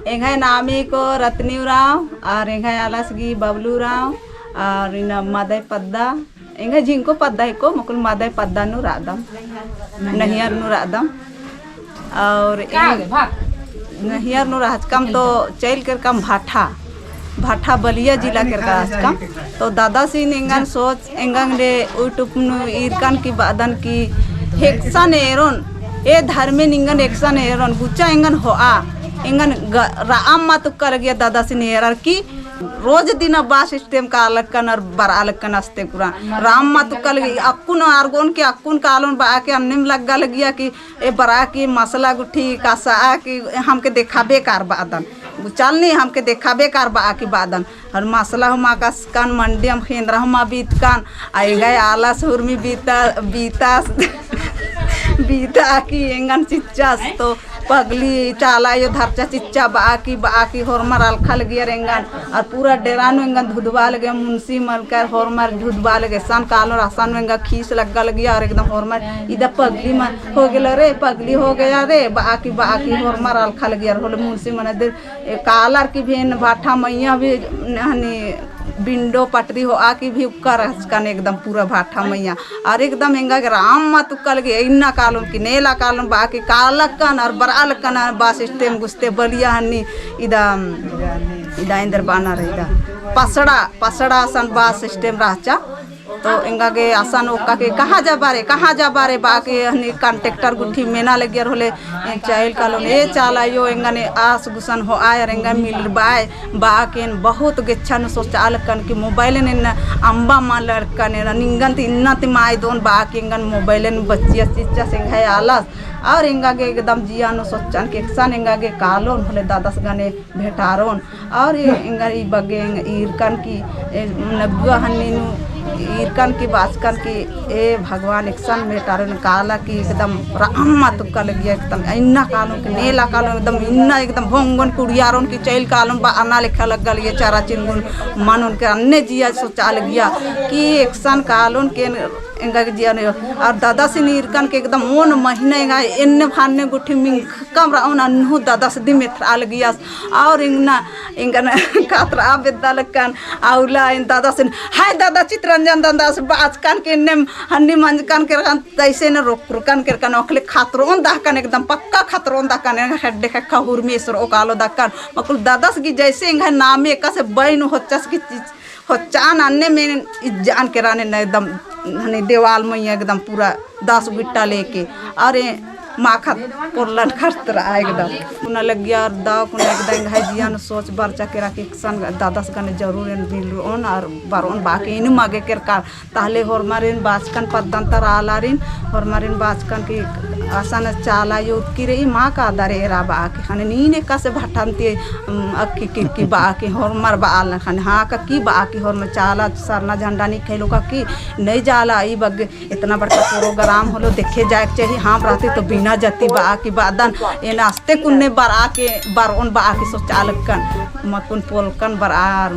एंगाय नामी को रत्नी राव और एंगाय आलासगी बबलू राव और इन मादय पद्दा एंगाय जिंको पद्दा को मकुल मादय पद्दा नु रादम नहियर नु रादम और नहियर नु राजकम तो चैल कर कम भाठा बलिया जिला कर राजकम तो दादा सिन एंगन सोच एंगन रे यूट्यूब नु इरकन की बादन की हेक्सन एरोन ए धर्मे निंगन एक्सन एरोन गुच्चा एंगन होआ एंगन राम मा तो कर गया दादा सिन एरर की रोज दिन बा सिस्टम का अलग कन और बरा अलग कन अस्ते पूरा राम मा तो कल अक्कुन आर्गोन के अक्कुन कालोन बा के अन्निम लग गल गया कि ए बरा की मसला गुठी का सा कि हमके देखाबे कार बादन चल नहीं हमके देखाबे कार बा की बादन और मसला हुमा का कान मंडी हम केंद्र हुमा बीत कान आई गए आला सुर में बीता बीता की एंगन चिच्चा तो पगली चाला यो धरचा चिच्चा बाकी होरमर अलखा लगिया रेंगन और पूरा डेरानो एंगन धुधवा लगे मुंशी मलकर होरमर धुधवा लगे सन कालो रासन में खीस लगा लगिया और एकदम होरमर इधर पगली मन हो गया रे पगली हो गया रे बाकी होरमर अलखा लगिया होले मुंशी मन दे कालर की भी भाठा मैया भी हनी बिंडो पटरी हो आकी भी कर कन एकदम पूरा भाठा मैया और एकदम हेंगा राम मा तुक्का लगे इन्ना कालून की नेला कालून बाकी कालक कन और बराल कन बस सिस्टम गुस्ते बलिया हन्नी इदा इंदर बाना रही पसड़ा सन बस सिस्टम राचा तो इंगा के आसान ओका के कहाँ जा बारे बाकी हनी कॉन्ट्रेक्टर गुठी मेना लगियर होले चाइल कालोन ए चाला यो इंगा ने आस गुसन हो आय रेंगा मिल बाय बाकेन बहुत गेच्छन सोचाल कन की मोबाइल ने अंबा मा लड़का ने निंगन इन्ना ति माय दोन बाकी इंगन मोबाइल ने बच्चिया चिच्चा सिंघाय आलस और इंगा के एकदम जिया नो सोचन के सन इंगा के कालोन होले दादास गने भेटारोन और इंगा ई बगे ईरकन की नबुआ हन्नी इरकन की बासकन की ए भगवान एक्सन बेटारन काला की एकदम राम तुक्का लगिया एकदम इन्ना कालों की नेला कालों एकदम इन्ना एकदम भोंगन कुड़ियारों की चैल कालों बा अन्ना लिखा लग गल ये चारा चिंगुन मन उनके अन्य जिया सोचा लगिया कि एक्सन कालों के इंगा जिया ने और दादा से इरकन के एकदम ओन महीने इंगा इन्ने भाने गुठी मिंग कम राउन अन्हु दादा से दिमे थरा लगिया और इंगा कातरा बेदा लकन आउला इन दादा से हाय दादा चित्रंजन दादा से बाज कान के ने हन्नी मंज कान के तैसे न रोकन के कान ओखले खातरों दाकन एकदम पक्का खातरों दाकन हेड के खहुर में सर ओकालो दाकन मकुल दादा से की जैसे इंगा नामे का से बैन होचस की हो चान अन्ने में जान के राने न एकदम हनी देवाल में एकदम पूरा 10 बिट्टा लेके अरे माखा पोरलन खतरा एकदम कुना लग गया और दाव कुना एकदम है जिया न सोच बरचा के राखी सन दादा से कने जरूर इन बिल ओन और बारोन बाकी इन मागे के कार ताले होर मारिन बाचकन पद्दन तर आलारिन होर मारिन बाचकन की आसान चाला युद्ध की रही माँ का दरे रा बाकी खाने नीने का से भटनती अक्की की बाकी होर मार बाल खाने हाँ का की बाकी होर में चाला सरना झंडा नहीं खेलो का की नहीं जाला ई बग इतना बड़ा प्रोग्राम होलो देखे जाए चाहिए हाँ रहते तो बिना जती बाकी बादन ये नास्ते कुन्ने बरा के बारोन बाकी सोचालकन मकुन पोलकन बरार